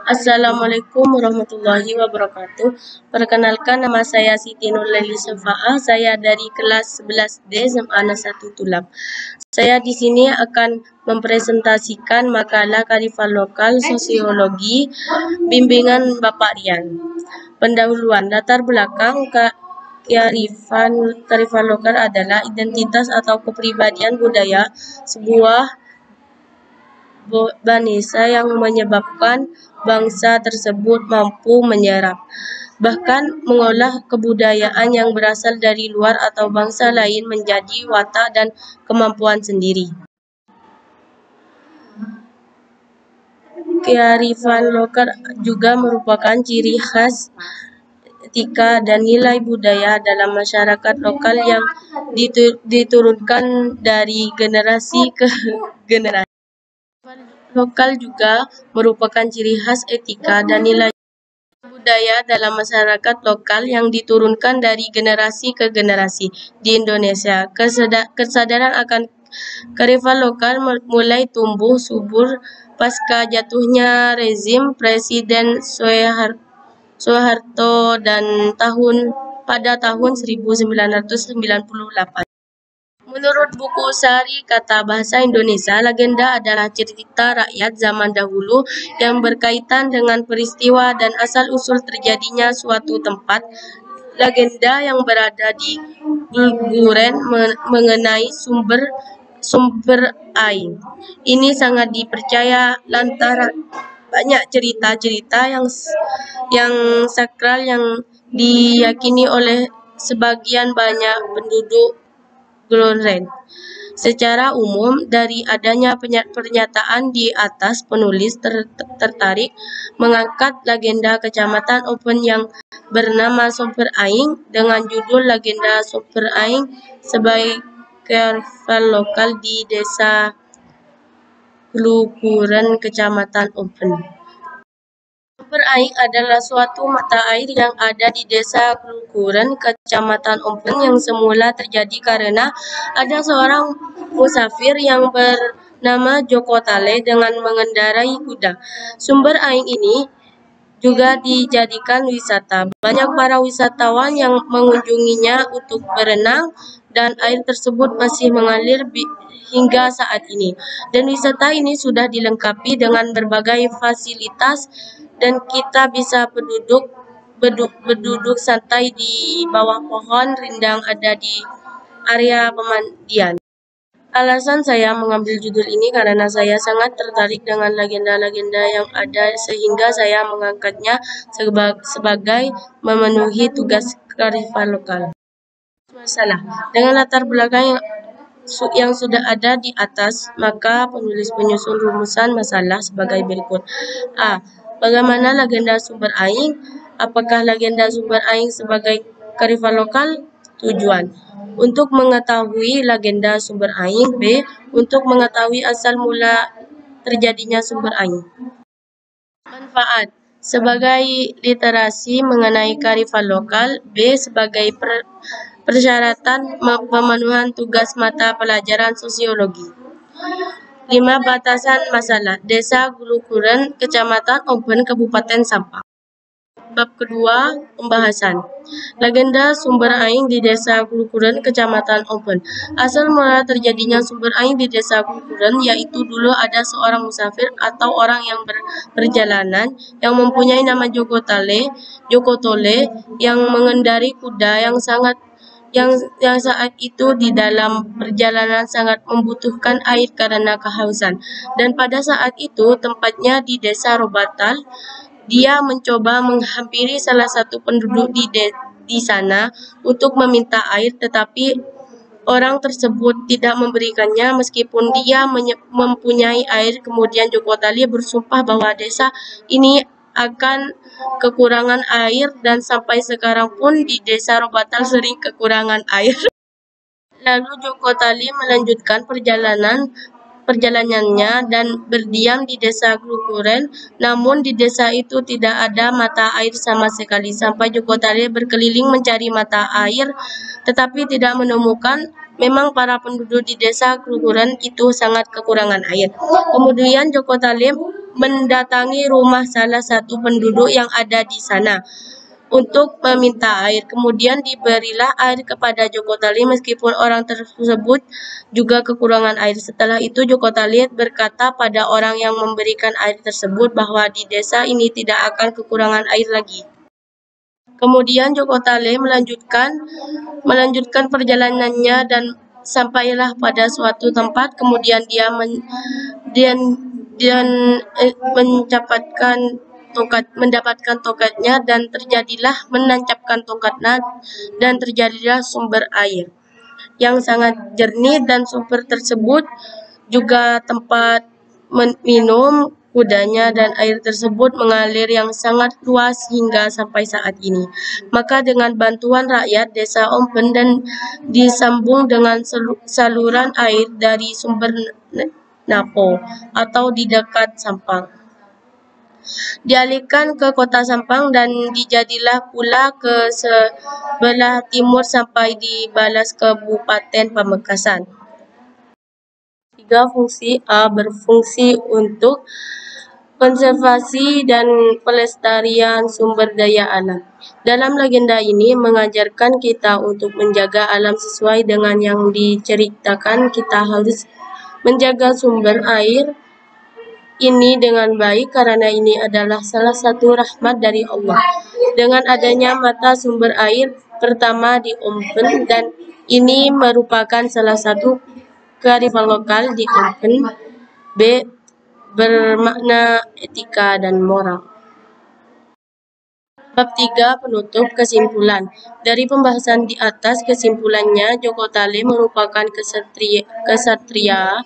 Assalamualaikum warahmatullahi wabarakatuh. Perkenalkan, nama saya Siti Nurlaili Syafa'ah. Saya dari kelas 11D SMA 1 Tulab. Saya di sini akan mempresentasikan makalah Kearifan Lokal Sosiologi bimbingan Bapak Rian. Pendahuluan, latar belakang kearifan lokal adalah identitas atau kepribadian budaya sebuah bangsa yang menyebabkan bangsa tersebut mampu menyerap, bahkan mengolah kebudayaan yang berasal dari luar atau bangsa lain menjadi watak dan kemampuan sendiri. Kearifan lokal juga merupakan ciri khas, etika, dan nilai budaya dalam masyarakat lokal yang diturunkan dari generasi ke generasi. Lokal juga merupakan ciri khas, etika, dan nilai budaya dalam masyarakat lokal yang diturunkan dari generasi ke generasi. Di Indonesia, kesadaran akan kearifan lokal mulai tumbuh subur pasca jatuhnya rezim Presiden Soeharto dan pada tahun 1998. Menurut buku Sari Kata Bahasa Indonesia, legenda adalah cerita rakyat zaman dahulu yang berkaitan dengan peristiwa dan asal-usul terjadinya suatu tempat. Legenda yang berada di guguran mengenai sumber air. Ini sangat dipercaya lantaran banyak cerita-cerita yang sakral yang diyakini oleh sebagian banyak penduduk Gloren. Secara umum, dari adanya pernyataan di atas, penulis tertarik mengangkat legenda Kecamatan Open yang bernama Sumber Aing dengan judul Legenda Sumber Aing sebagai kearifan lokal di Desa Glukuran, Kecamatan Open. Sumber air adalah suatu mata air yang ada di Desa Glukuran, Kecamatan Ompeng yang semula terjadi karena ada seorang musafir yang bernama Joko Tale dengan mengendarai kuda. Sumber air ini juga dijadikan wisata. Banyak para wisatawan yang mengunjunginya untuk berenang dan air tersebut masih mengalir hingga saat ini. Dan wisata ini sudah dilengkapi dengan berbagai fasilitas dan kita bisa berduduk santai di bawah pohon rindang ada di area pemandian. Alasan saya mengambil judul ini karena saya sangat tertarik dengan legenda-legenda yang ada sehingga saya mengangkatnya sebagai memenuhi tugas kearifan lokal. Masalah dengan latar belakang yang sudah ada di atas, maka penulis menyusun rumusan masalah sebagai berikut. A. Bagaimana legenda sumber air? Apakah legenda sumber air sebagai kearifan lokal? Tujuan. Untuk mengetahui legenda sumber air. B. Untuk mengetahui asal mula terjadinya sumber air. Manfaat. Sebagai literasi mengenai kearifan lokal. B. Sebagai persyaratan pemenuhan tugas mata pelajaran sosiologi. 5. Batasan masalah. Desa Glukuran, Kecamatan Open, Kabupaten Sampang. Bab kedua, pembahasan. Legenda sumber air di Desa Glukuran, Kecamatan Open. Asal mula terjadinya sumber air di Desa Glukuran yaitu dulu ada seorang musafir atau orang yang berperjalanan yang mempunyai nama Joko Tole yang mengendari kuda yang saat itu di dalam perjalanan sangat membutuhkan air karena kehausan. Dan pada saat itu tempatnya di Desa Robatal. Dia mencoba menghampiri salah satu penduduk di sana untuk meminta air, tetapi orang tersebut tidak memberikannya meskipun dia mempunyai air. Kemudian Joko Tali bersumpah bahwa desa ini akan kekurangan air dan sampai sekarang pun di Desa Robatal sering kekurangan air. Lalu Joko Tali melanjutkan perjalanan perjalanannya dan berdiam di desa Klukuren. Namun di desa itu tidak ada mata air sama sekali. Sampai Joko Tarlik berkeliling mencari mata air tetapi tidak menemukan. Memang para penduduk di desa Klukuren itu sangat kekurangan air. Kemudian Joko Tarlik mendatangi rumah salah satu penduduk yang ada di sana untuk meminta air. Kemudian diberilah air kepada Joko Tarlik meskipun orang tersebut juga kekurangan air. Setelah itu Joko Tarlik berkata pada orang yang memberikan air tersebut bahwa di desa ini tidak akan kekurangan air lagi. Kemudian Joko Tarlik melanjutkan perjalanannya dan sampailah pada suatu tempat. Kemudian dia mendapatkan tongkatnya dan menancapkan tongkatnya dan terjadilah sumber air yang sangat jernih, dan sumber tersebut juga tempat minum kudanya, dan air tersebut mengalir yang sangat luas hingga sampai saat ini. Maka dengan bantuan rakyat desa Ompen dan disambung dengan saluran air dari sumber Napo atau di dekat Sampang, dialihkan ke kota Sampang dan dijadilah pula ke sebelah timur sampai di Balas Kabupaten Pamekasan. 3. Fungsi A berfungsi untuk konservasi dan pelestarian sumber daya alam. Dalam legenda ini mengajarkan kita untuk menjaga alam sesuai dengan yang diceritakan. Kita harus menjaga sumber air ini dengan baik karena ini adalah salah satu rahmat dari Allah. Dengan adanya mata sumber air pertama di Ompen, dan ini merupakan salah satu kearifan lokal di Ompen. B. Bermakna etika dan moral. Bab 3. Penutup. Kesimpulan. Dari pembahasan di atas, kesimpulannya Joko Tarlik merupakan kesatria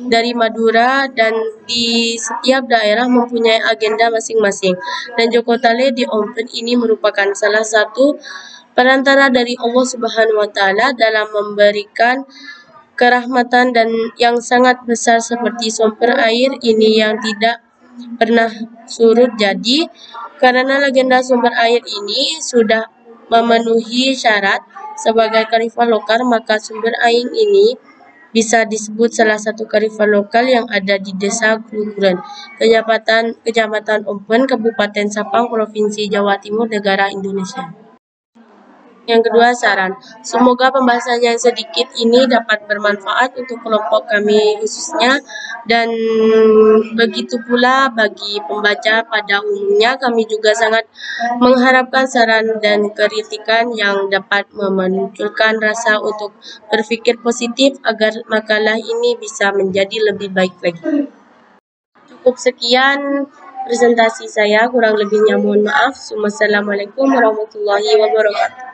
dari Madura dan di setiap daerah mempunyai agenda masing-masing. Dan Joko Tarlik di Ompen ini merupakan salah satu perantara dari Allah Subhanahu wa Ta'ala dalam memberikan kerahmatan dan yang sangat besar seperti sumber air ini yang tidak pernah surut. Jadi karena legenda sumber air ini sudah memenuhi syarat sebagai kearifan lokal, maka sumber air ini bisa disebut salah satu kearifan lokal yang ada di Desa Klukuren, Kecamatan Ompen, Kabupaten Sampang, Provinsi Jawa Timur, negara Indonesia. Yang kedua, saran. Semoga pembahasan yang sedikit ini dapat bermanfaat untuk kelompok kami khususnya, dan begitu pula bagi pembaca pada umumnya. Kami juga sangat mengharapkan saran dan kritikan yang dapat memunculkan rasa untuk berpikir positif agar makalah ini bisa menjadi lebih baik lagi. Cukup sekian presentasi saya, kurang lebihnya mohon maaf. Wassalamualaikum warahmatullahi wabarakatuh.